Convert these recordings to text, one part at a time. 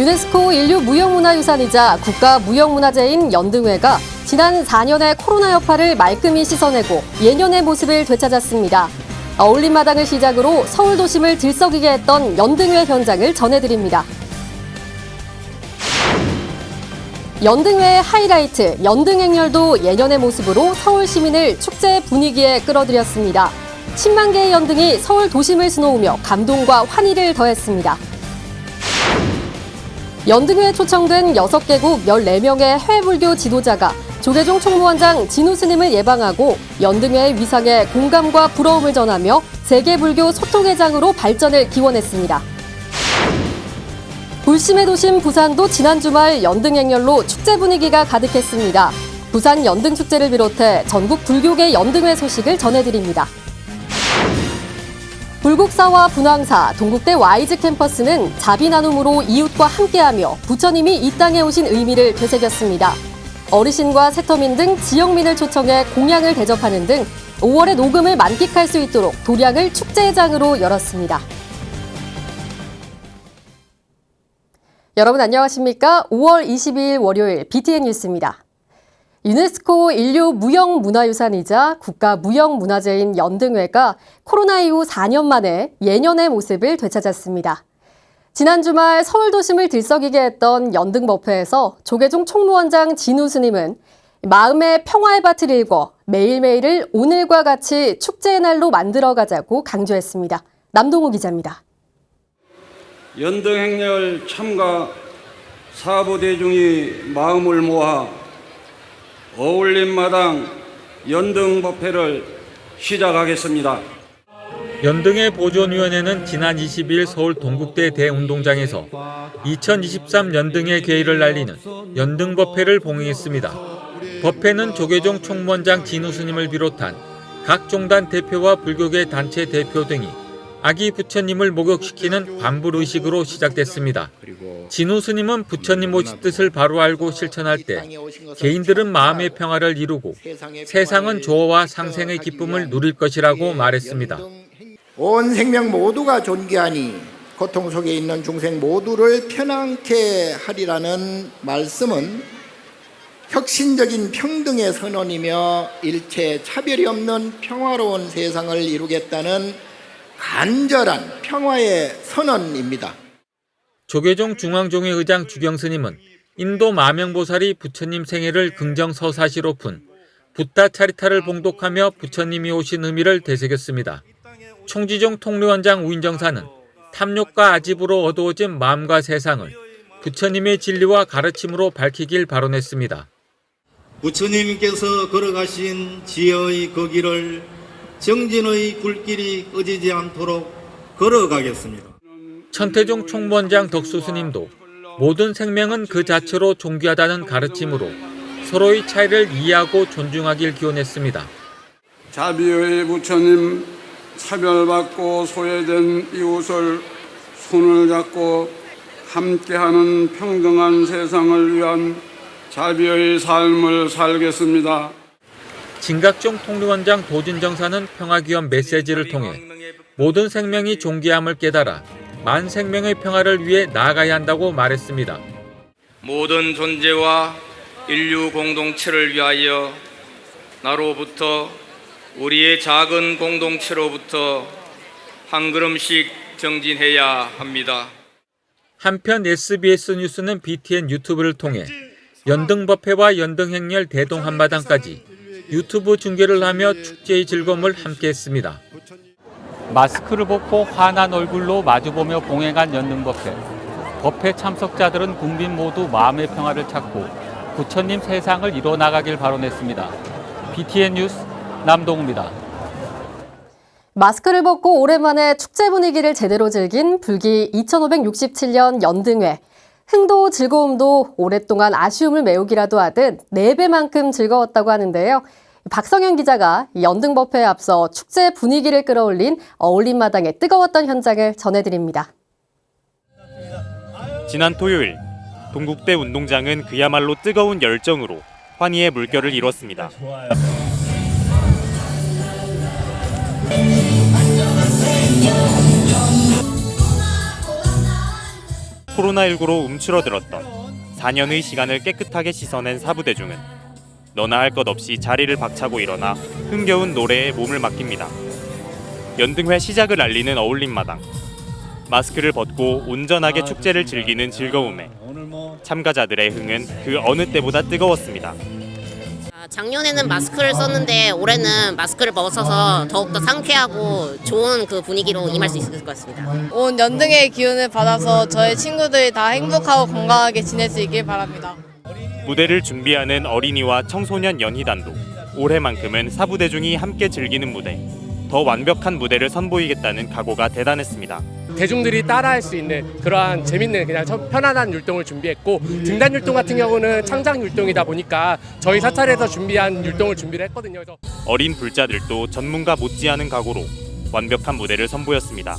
유네스코 인류무형문화유산이자 국가무형문화재인 연등회가 지난 4년의 코로나 여파를 말끔히 씻어내고 예년의 모습을 되찾았습니다. 어울림마당을 시작으로 서울 도심을 들썩이게 했던 연등회 현장을 전해드립니다. 연등회의 하이라이트, 연등행렬도 예년의 모습으로 서울 시민을 축제 분위기에 끌어들였습니다. 10만 개의 연등이 서울 도심을 수놓으며 감동과 환희를 더했습니다. 연등회에 초청된 6개국 14명의 해외불교 지도자가 조계종 총무원장 진우 스님을 예방하고 연등회의 위상에 공감과 부러움을 전하며 세계불교 소통회장으로 발전을 기원했습니다. 불심의 도심 부산도 지난 주말 연등행렬로 축제 분위기가 가득했습니다. 부산 연등축제를 비롯해 전국 불교계 연등회 소식을 전해드립니다. 불국사와 분황사, 동국대 와이즈 캠퍼스는 자비 나눔으로 이웃과 함께하며 부처님이 이 땅에 오신 의미를 되새겼습니다. 어르신과 세터민 등 지역민을 초청해 공양을 대접하는 등 5월의 녹음을 만끽할 수 있도록 도량을 축제장으로 열었습니다. 여러분 안녕하십니까? 5월 22일 월요일 BTN 뉴스입니다. 유네스코 인류무형문화유산이자 국가무형문화재인 연등회가 코로나 이후 4년 만에 예년의 모습을 되찾았습니다. 지난 주말 서울 도심을 들썩이게 했던 연등법회에서 조계종 총무원장 진우 스님은 마음의 평화의 밭을 일궈 매일매일을 오늘과 같이 축제의 날로 만들어가자고 강조했습니다. 남동우 기자입니다. 연등행렬 참가 사부대중이 마음을 모아 어울림마당 연등법회를 시작하겠습니다. 연등회 보존위원회는 지난 22일 서울 동국대 대운동장에서 2023 연등회 개의를 날리는 연등법회를 봉행했습니다. 법회는 조계종 총무원장 진우 스님을 비롯한 각 종단 대표와 불교계 단체 대표 등이 아기 부처님을 목욕시키는 관불의식으로 시작됐습니다. 진우 스님은 부처님 오실 뜻을 바로 알고 실천할 때 개인들은 마음의 평화를 이루고 세상은 조화와 상생의 기쁨을 누릴 것이라고 말했습니다. 온 생명 모두가 존귀하니 고통 속에 있는 중생 모두를 편안케 하리라는 말씀은 혁신적인 평등의 선언이며 일체 차별이 없는 평화로운 세상을 이루겠다는 간절한 평화의 선언입니다. 조계종 중앙종회 의장 주경스님은 인도 마명보살이 부처님 생애를 긍정서사시로 푼 붓다 차리타를 봉독하며 부처님이 오신 의미를 되새겼습니다. 총지종 통례원장 우인정사는 탐욕과 아집으로 어두워진 마음과 세상을 부처님의 진리와 가르침으로 밝히길 발언했습니다. 부처님께서 걸어가신 지혜의 그 길을 정진의 굴길이 꺼지지 않도록 걸어가겠습니다. 천태종 총무원장 덕수스님도 모든 생명은 그 자체로 존귀하다는 가르침으로 서로의 차이를 이해하고 존중하길 기원했습니다. 자비의 부처님, 차별받고 소외된 이웃을 손을 잡고 함께하는 평등한 세상을 위한 자비의 삶을 살겠습니다. 진각종 통례원장 도진정사는 평화기원 메시지를 통해 모든 생명이 존귀함을 깨달아 만 생명의 평화를 위해 나아가야 한다고 말했습니다. 모든 존재와 인류 공동체를 위하여 나로부터 우리의 작은 공동체로부터 한 걸음씩 정진해야 합니다. 한편 SBS 뉴스는 BTN 유튜브를 통해 연등법회와 연등행렬 대동 한마당까지 유튜브 중계를 하며 축제의 즐거움을 함께했습니다. 마스크를 벗고 환한 얼굴로 마주보며 봉행한 연등법회. 법회 참석자들은 국민 모두 마음의 평화를 찾고 부처님 세상을 이뤄나가길 바라냈습니다. BTN 뉴스 남동우입니다. 마스크를 벗고 오랜만에 축제 분위기를 제대로 즐긴 불기 2567년 연등회. 흥도 즐거움도 오랫동안 아쉬움을 메우기라도 하듯 4배만큼 즐거웠다고 하는데요. 박성현 기자가 연등법회에 앞서 축제 분위기를 끌어올린 어울림마당의 뜨거웠던 현장을 전해드립니다. 지난 토요일 동국대 운동장은 그야말로 뜨거운 열정으로 환희의 물결을 이뤘습니다. 코로나19로 움츠러들었던 4년의 시간을 깨끗하게 씻어낸 사부대중은 너나 할 것 없이 자리를 박차고 일어나 흥겨운 노래에 몸을 맡깁니다. 연등회 시작을 알리는 어울림마당. 마스크를 벗고 온전하게 축제를 즐기는 즐거움에 참가자들의 흥은 그 어느 때보다 뜨거웠습니다. 작년에는 마스크를 썼는데 올해는 마스크를 벗어서 더욱더 상쾌하고 좋은 그 분위기로 임할 수 있을 것 같습니다. 온 연등의 기운을 받아서 저의 친구들이 다 행복하고 건강하게 지낼 수 있길 바랍니다. 무대를 준비하는 어린이와 청소년 연희단도 올해만큼은 사부대중이 함께 즐기는 무대, 더 완벽한 무대를 선보이겠다는 각오가 대단했습니다. 대중들이 따라할 수 있는 그러한 재밌는 그냥 편안한 율동을 준비했고, 등단 율동 같은 경우는 창작 율동이다 보니까 저희 사찰에서 준비한 율동을 준비를 했거든요. 그래서 어린 불자들도 전문가 못지않은 각오로 완벽한 무대를 선보였습니다.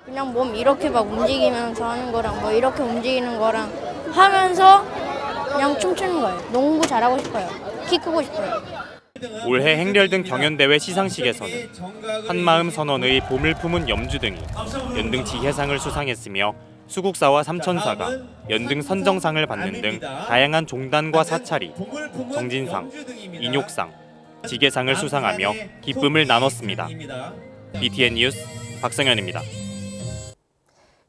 그냥 몸 이렇게 막 움직이면서 하는 거랑 뭐 이렇게 움직이는 거랑 하면서 그냥 춤추는 거예요. 농구 잘하고 싶어요. 키 크고 싶어요. 올해 행렬등 경연대회 시상식에서는 한마음 선언의 봄을 품은 염주 등이 연등 지혜상을 수상했으며 수국사와 삼천사가 연등 선정상을 받는 등 다양한 종단과 사찰이 정진상, 인욕상, 지계상을 수상하며 기쁨을 나눴습니다. BTN 뉴스 박성현입니다.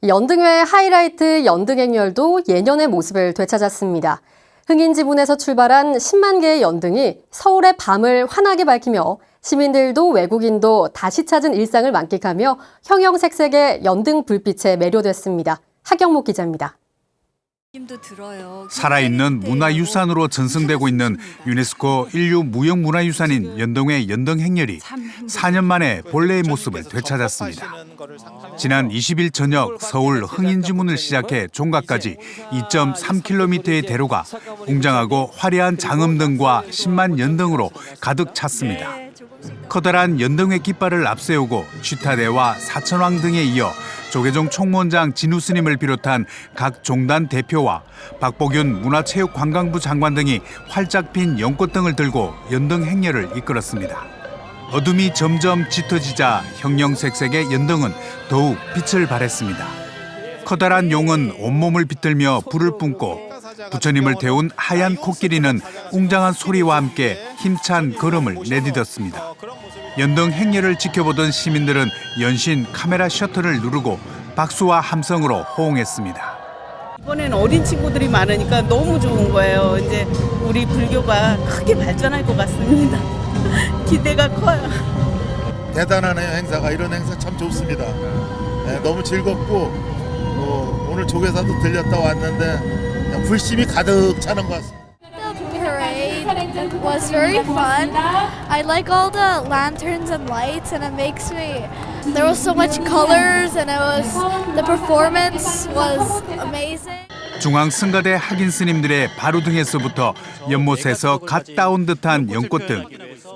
연등회 하이라이트 연등행렬도 예년의 모습을 되찾았습니다. 흥인 지문에서 출발한 10만 개의 연등이 서울의 밤을 환하게 밝히며 시민들도 외국인도 다시 찾은 일상을 만끽하며 형형색색의 연등 불빛에 매료됐습니다. 하경목 기자입니다. 살아있는 문화유산으로 전승되고 있는 유네스코 인류 무형문화유산인 연등회 연등행렬이 4년 만에 본래의 모습을 되찾았습니다. 지난 20일 저녁 서울 흥인지문을 시작해 종각까지 2.3km의 대로가 웅장하고 화려한 장음등과 10만 연등으로 가득 찼습니다. 커다란 연등회 깃발을 앞세우고 취타대와 사천왕 등에 이어 조계종 총무원장 진우 스님을 비롯한 각 종단 대표와 박보균 문화체육관광부 장관 등이 활짝 핀 연꽃등을 들고 연등 행렬을 이끌었습니다. 어둠이 점점 짙어지자 형형색색의 연등은 더욱 빛을 발했습니다. 커다란 용은 온몸을 비틀며 불을 뿜고 부처님을 태운 하얀 코끼리는 웅장한 소리와 함께 힘찬 걸음을 내디뎠습니다. 연등 행렬을 지켜보던 시민들은 연신 카메라 셔터를 누르고 박수와 함성으로 호응했습니다. 이번에는 어린 친구들이 많으니까 너무 좋은 거예요. 이제 우리 불교가 크게 발전할 것 같습니다. 기대가 커요. 대단하네요, 행사가. 이런 행사 참 좋습니다. 네, 너무 즐겁고 오늘 조계사도 들렸다 왔는데 그냥 불심이 가득 차는 것 같습니다. Parade was very fun. I like all the lanterns and lights, and it makes me. There was so much colors, and the performance was amazing. 중앙 승가대 학인 스님들의 바루등에서부터 연못에서 갓 따온 듯한 연꽃등,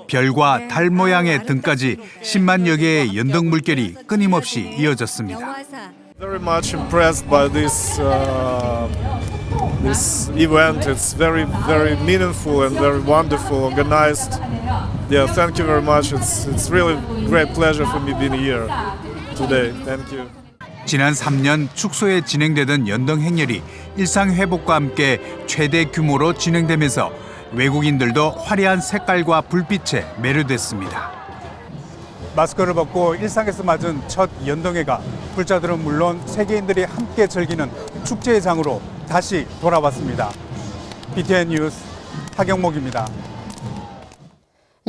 별과 달 모양의 등까지 10만여 개의 연등 물결이 끊임없이 이어졌습니다. Very much impressed by this event. It's very meaningful and very wonderful, organized. Yeah, thank you very much. It's really great pleasure for me being here today. Thank you. 지난 3년 축소에 진행되던 연등 행렬이 일상 회복과 함께 최대 규모로 진행되면서 외국인들도 화려한 색깔과 불빛에 매료됐습니다. 마스크를 벗고 일상에서 맞은 첫 연등회가 불자들은 물론 세계인들이 함께 즐기는 축제의 장으로 다시 돌아왔습니다. BTN 뉴스 하경목입니다.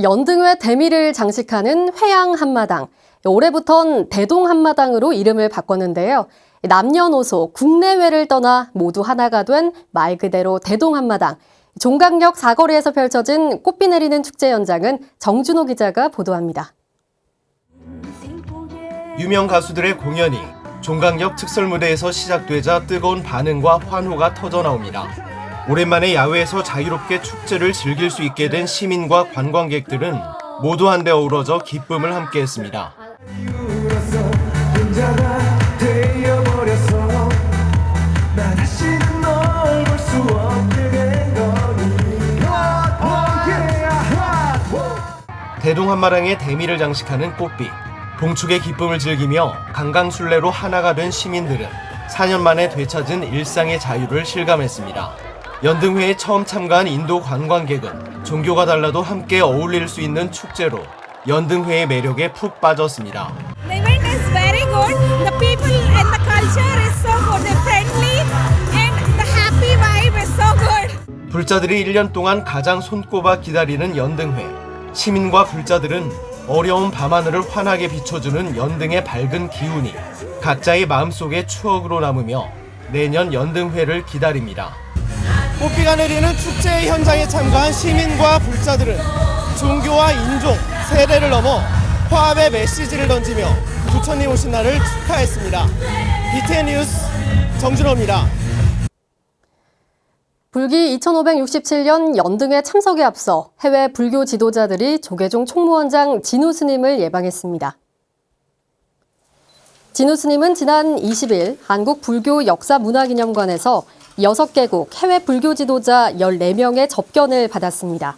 연등회 대미를 장식하는 회양 한마당. 올해부턴 대동 한마당으로 이름을 바꿨는데요. 남녀노소 국내외를 떠나 모두 하나가 된 말 그대로 대동 한마당. 종각역 사거리에서 펼쳐진 꽃비 내리는 축제 현장은 정준호 기자가 보도합니다. 유명 가수들의 공연이 종각역 특설무대에서 시작되자 뜨거운 반응과 환호가 터져나옵니다. 오랜만에 야외에서 자유롭게 축제를 즐길 수 있게 된 시민과 관광객들은 모두 한데 어우러져 기쁨을 함께했습니다. 대동 한마당의 대미를 장식하는 꽃비. 봉축의 기쁨을 즐기며 강강술래로 하나가 된 시민들은 4년 만에 되찾은 일상의 자유를 실감했습니다. 연등회에 처음 참가한 인도 관광객은 종교가 달라도 함께 어울릴 수 있는 축제로 연등회의 매력에 푹 빠졌습니다. The event is very good. The people and the culture is so good. They're friendly and the happy vibe is so good. 불자들이 1년 동안 가장 손꼽아 기다리는 연등회. 시민과 불자들은 어려운 밤하늘을 환하게 비춰주는 연등의 밝은 기운이 각자의 마음속에 추억으로 남으며 내년 연등회를 기다립니다. 꽃비가 내리는 축제 현장에 참가한 시민과 불자들은 종교와 인종, 세대를 넘어 화합의 메시지를 던지며 부처님 오신 날을 축하했습니다. BTN 뉴스 정준호입니다. 불기 2567년 연등회 참석에 앞서 해외 불교 지도자들이 조계종 총무원장 진우 스님을 예방했습니다. 진우 스님은 지난 20일 한국 불교 역사문화기념관에서 6개국 해외 불교 지도자 14명의 접견을 받았습니다.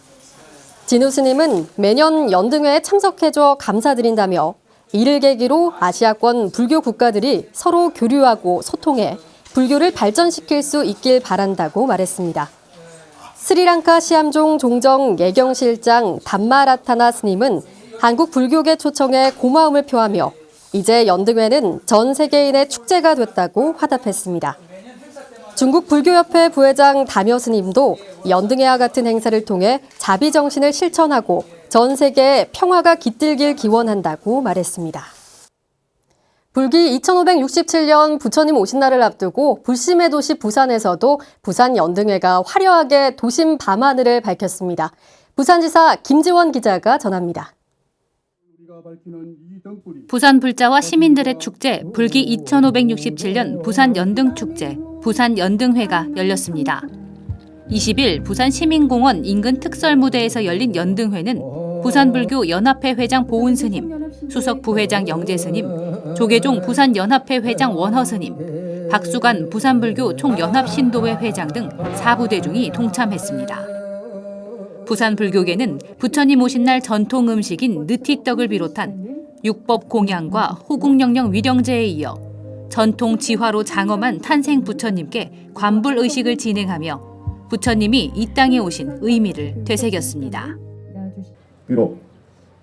진우 스님은 매년 연등회에 참석해줘 감사드린다며 이를 계기로 아시아권 불교 국가들이 서로 교류하고 소통해 불교를 발전시킬 수 있길 바란다고 말했습니다. 스리랑카 시암종 종정 예경실장 담마라타나 스님은 한국 불교계 초청에 고마움을 표하며 이제 연등회는 전 세계인의 축제가 됐다고 화답했습니다. 중국 불교협회 부회장 담여 스님도 연등회와 같은 행사를 통해 자비정신을 실천하고 전 세계에 평화가 깃들길 기원한다고 말했습니다. 불기 2567년 부처님 오신 날을 앞두고 불심의 도시 부산에서도 부산 연등회가 화려하게 도심 밤하늘을 밝혔습니다. 부산지사 김지원 기자가 전합니다. 부산 불자와 시민들의 축제 불기 2567년 부산 연등축제 부산 연등회가 열렸습니다. 20일 부산 시민공원 인근 특설무대에서 열린 연등회는 부산불교 연합회 회장 보은스님, 수석 부회장 영재스님, 조계종 부산연합회 회장 원허스님, 박수관 부산불교 총연합신도회 회장 등 4부대중이 동참했습니다. 부산불교계는 부처님 오신 날 전통 음식인 느티떡을 비롯한 육법 공양과 호국영령 위령제에 이어 전통 지화로 장엄한 탄생 부처님께 관불의식을 진행하며 부처님이 이 땅에 오신 의미를 되새겼습니다. 비록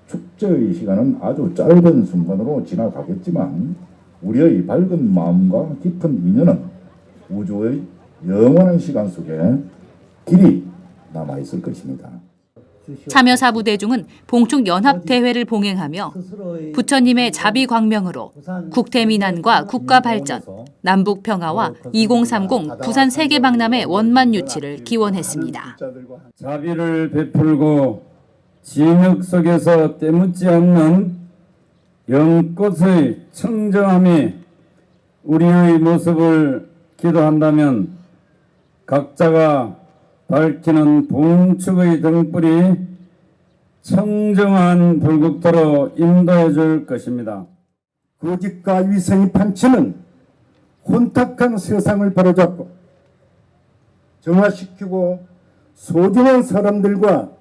축제의 시간은 아주 짧은 순간으로 지나가겠지만 우리의 밝은 마음과 깊은 인연은 우주의 영원한 시간 속에 길이 남아있을 것입니다. 참여 4부대중은 봉축 연합대회를 봉행하며 부처님의 자비광명으로 국태민안과 국가발전, 남북평화와 2030 부산 세계박람회 원만 유치를 기원했습니다. 자비를 베풀고 진흙 속에서 때묻지 않는 연꽃의 청정함이 우리의 모습을 기도한다면 각자가 밝히는 봉축의 등불이 청정한 불국토로 인도해 줄 것입니다. 거짓과 위선이 판치는 혼탁한 세상을 바로잡고 정화시키고 소중한 사람들과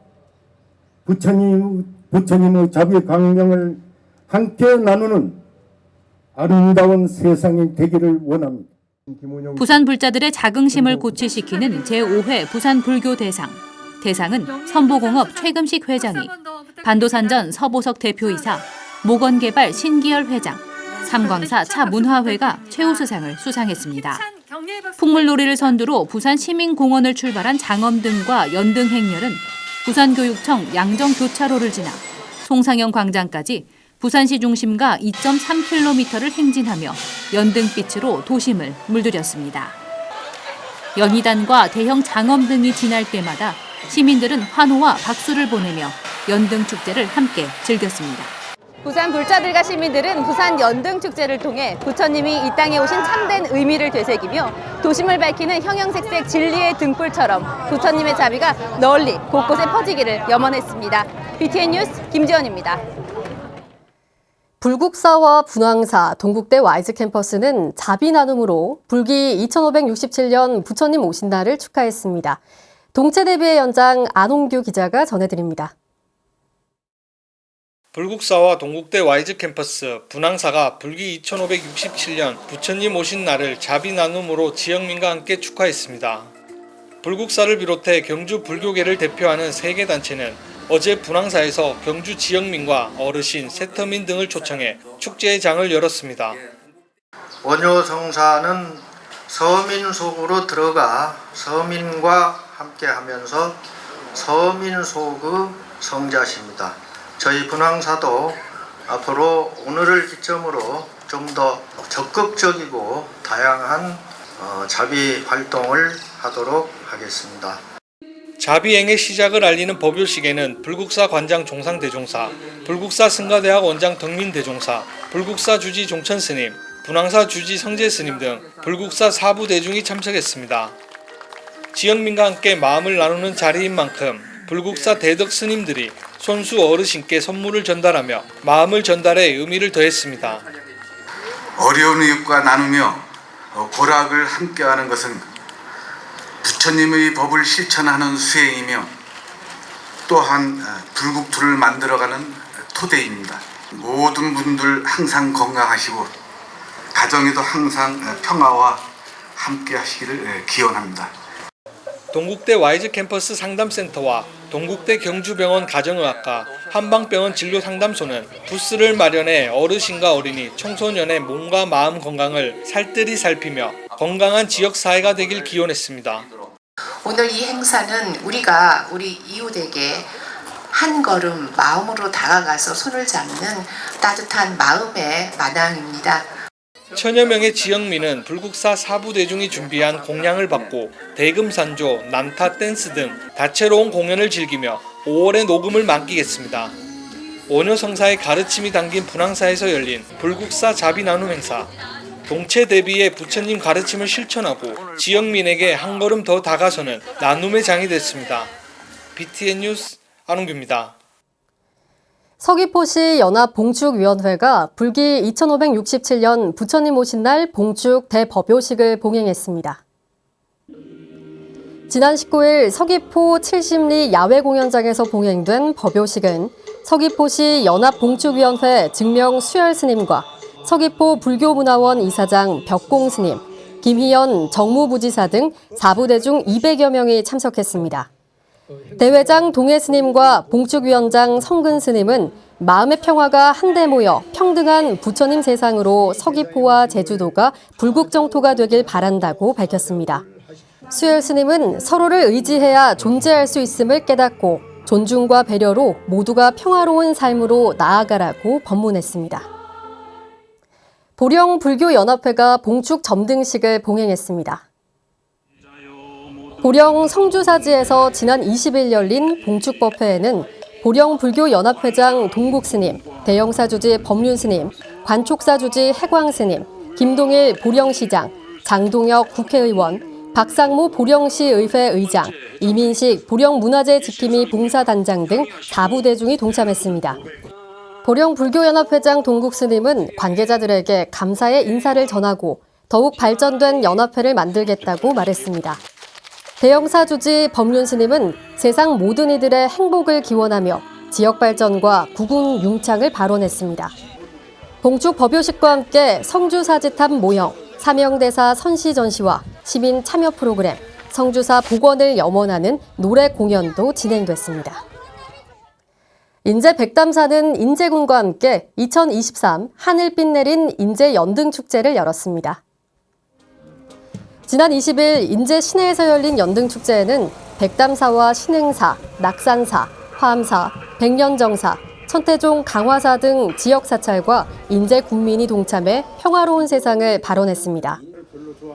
부처님의 자비 광명을 함께 나누는 아름다운 세상이 되기를 원합니다. 부산 불자들의 자긍심을 고취시키는 제5회 부산 불교 대상. 대상은 선보공업 최금식 회장이, 반도산전 서보석 대표이사, 모건개발 신기열 회장, 삼광사 차문화회가 최우수상을 수상했습니다. 풍물놀이를 선두로 부산 시민공원을 출발한 장엄등과 연등행렬은 부산교육청 양정교차로를 지나 송상현 광장까지 부산시 중심가 2.3km를 행진하며 연등빛으로 도심을 물들였습니다. 연희단과 대형 장엄등이 지날 때마다 시민들은 환호와 박수를 보내며 연등축제를 함께 즐겼습니다. 부산 불자들과 시민들은 부산 연등축제를 통해 부처님이 이 땅에 오신 참된 의미를 되새기며 도심을 밝히는 형형색색 진리의 등불처럼 부처님의 자비가 널리 곳곳에 퍼지기를 염원했습니다. BTN 뉴스 김지연입니다. 불국사와 분황사, 동국대 와이즈 캠퍼스는 자비 나눔으로 불기 2567년 부처님 오신 날을 축하했습니다. 동체대비의 연장 안홍규 기자가 전해드립니다. 불국사와 동국대 와이즈 캠퍼스, 분황사가 불기 2567년 부처님 오신 날을 자비 나눔으로 지역민과 함께 축하했습니다. 불국사를 비롯해 경주 불교계를 대표하는 3개 단체는 어제 분황사에서 경주 지역민과 어르신, 세터민 등을 초청해 축제의 장을 열었습니다. 원효성사는 서민 속으로 들어가 서민과 함께하면서 서민 속의 성자십니다. 저희 분황사도 앞으로 오늘을 기점으로 좀 더 적극적이고 다양한 자비 활동을 하도록 하겠습니다. 자비행의 시작을 알리는 법요식에는 불국사 관장 종상대종사, 불국사 승가대학 원장 덕민대종사, 불국사 주지 종천스님, 분황사 주지 성재스님 등 불국사 사부 대중이 참석했습니다. 지역민과 함께 마음을 나누는 자리인 만큼 불국사 대덕 스님들이 손수 어르신께 선물을 전달하며 마음을 전달해 의미를 더했습니다. 어려운 이웃과 나누며 고락을 함께하는 것은 부처님의 법을 실천하는 수행이며 또한 불국토를 만들어가는 토대입니다. 모든 분들 항상 건강하시고 가정에도 항상 평화와 함께 하시기를 기원합니다. 동국대 와이즈 캠퍼스 상담센터와 동국대 경주병원 가정의학과, 한방병원 진료상담소는 부스를 마련해 어르신과 어린이, 청소년의 몸과 마음 건강을 살뜰히 살피며 건강한 지역사회가 되길 기원했습니다. 오늘 이 행사는 우리가 우리 이웃에게 한 걸음 마음으로 다가가서 손을 잡는 따뜻한 마음의 마당입니다. 천여 명의 지역민은 불국사 사부대중이 준비한 공양을 받고 대금산조, 난타 댄스 등 다채로운 공연을 즐기며 5월의 녹음을 만끽했습니다. 원효성사의 가르침이 담긴 분황사에서 열린 불국사 자비 나눔 행사. 동체 대비의 부처님 가르침을 실천하고 지역민에게 한 걸음 더 다가서는 나눔의 장이 됐습니다. BTN 뉴스 안홍규입니다. 서귀포시 연합봉축위원회가 불기 2567년 부처님 오신 날 봉축 대법요식을 봉행했습니다. 지난 19일 서귀포 70리 야외공연장에서 봉행된 법요식은 서귀포시 연합봉축위원회 증명 수열스님과 서귀포 불교문화원 이사장 벽공스님, 김희연 정무부지사 등 4부대중 200여 명이 참석했습니다. 대회장 동해스님과 봉축위원장 성근스님은 마음의 평화가 한데 모여 평등한 부처님 세상으로 서귀포와 제주도가 불국정토가 되길 바란다고 밝혔습니다. 수열스님은 서로를 의지해야 존재할 수 있음을 깨닫고 존중과 배려로 모두가 평화로운 삶으로 나아가라고 법문했습니다. 보령불교연합회가 봉축 점등식을 봉행했습니다. 보령 성주사지에서 지난 20일 열린 봉축법회에는 보령불교연합회장 동국스님, 대영사주지 법륜스님, 관촉사주지 해광스님, 김동일 보령시장, 장동혁 국회의원, 박상무 보령시의회 의장, 이민식 보령문화재 지킴이 봉사단장 등 4부대중이 동참했습니다. 보령불교연합회장 동국스님은 관계자들에게 감사의 인사를 전하고 더욱 발전된 연합회를 만들겠다고 말했습니다. 대영사주지 법륜스님은 세상 모든 이들의 행복을 기원하며 지역 발전과 구군 융창을 발언했습니다. 봉축 법요식과 함께 성주사지탑 모형, 사명대사 선시전시와 시민 참여 프로그램, 성주사 복원을 염원하는 노래 공연도 진행됐습니다. 인제 백담사는 인제군과 함께 2023 하늘빛 내린 인제 연등축제를 열었습니다. 지난 20일 인제 시내에서 열린 연등축제에는 백담사와 신흥사, 낙산사, 화암사, 백년정사, 천태종 강화사 등 지역 사찰과 인제 국민이 동참해 평화로운 세상을 발언했습니다.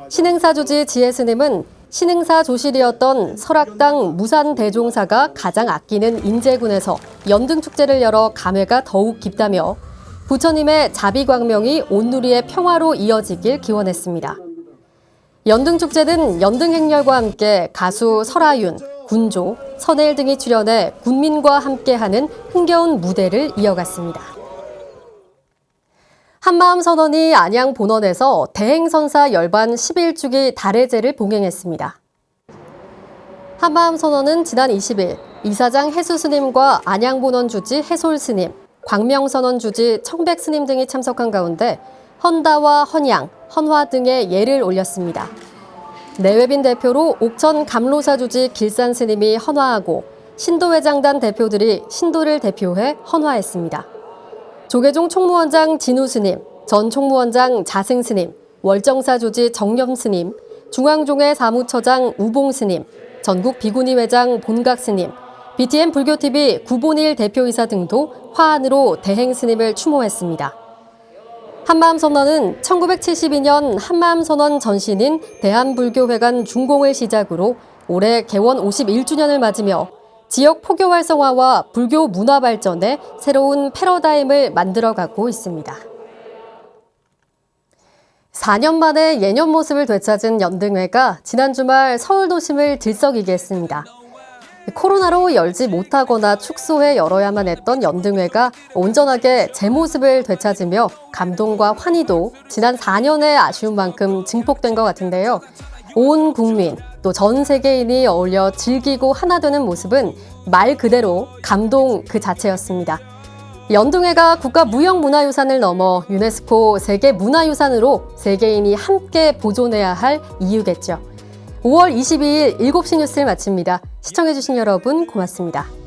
신흥사 주지 지혜스님은 신흥사 조실이었던 설악당 무산대종사가 가장 아끼는 인제군에서 연등축제를 열어 감회가 더욱 깊다며 부처님의 자비광명이 온누리의 평화로 이어지길 기원했습니다. 연등축제는 연등행렬과 함께 가수 설아윤, 군조, 선혜일 등이 출연해 군민과 함께하는 흥겨운 무대를 이어갔습니다. 한마음선언이 안양 본원에서 대행선사 열반 11주기 달해제를 봉행했습니다. 한마음선언은 지난 20일 이사장 해수스님과 안양 본원 주지 해솔스님, 광명선언 주지 청백 스님 등이 참석한 가운데 헌다와 헌양, 헌화 등의 예를 올렸습니다. 내외빈 대표로 옥천 감로사 주지 길산 스님이 헌화하고 신도회장단 대표들이 신도를 대표해 헌화했습니다. 조계종 총무원장 진우 스님, 전 총무원장 자승 스님, 월정사 조지 정념 스님, 중앙종회 사무처장 우봉 스님, 전국 비구니 회장 본각 스님, BTN 불교TV 구본일 대표이사 등도 화환으로 대행 스님을 추모했습니다. 한마음선언은 1972년 한마음선언 전신인 대한불교회관 중공을 시작으로 올해 개원 51주년을 맞으며 지역 포교 활성화와 불교 문화 발전에 새로운 패러다임을 만들어가고 있습니다. 4년 만에 예년 모습을 되찾은 연등회가 지난 주말 서울 도심을 들썩이게 했습니다. 코로나로 열지 못하거나 축소해 열어야만 했던 연등회가 온전하게 제 모습을 되찾으며 감동과 환희도 지난 4년의 아쉬운 만큼 증폭된 것 같은데요. 온 국민, 또 전 세계인이 어울려 즐기고 하나 되는 모습은 말 그대로 감동 그 자체였습니다. 연등회가 국가무형문화유산을 넘어 유네스코 세계문화유산으로 세계인이 함께 보존해야 할 이유겠죠. 5월 22일 7시 뉴스를 마칩니다. 시청해주신 여러분 고맙습니다.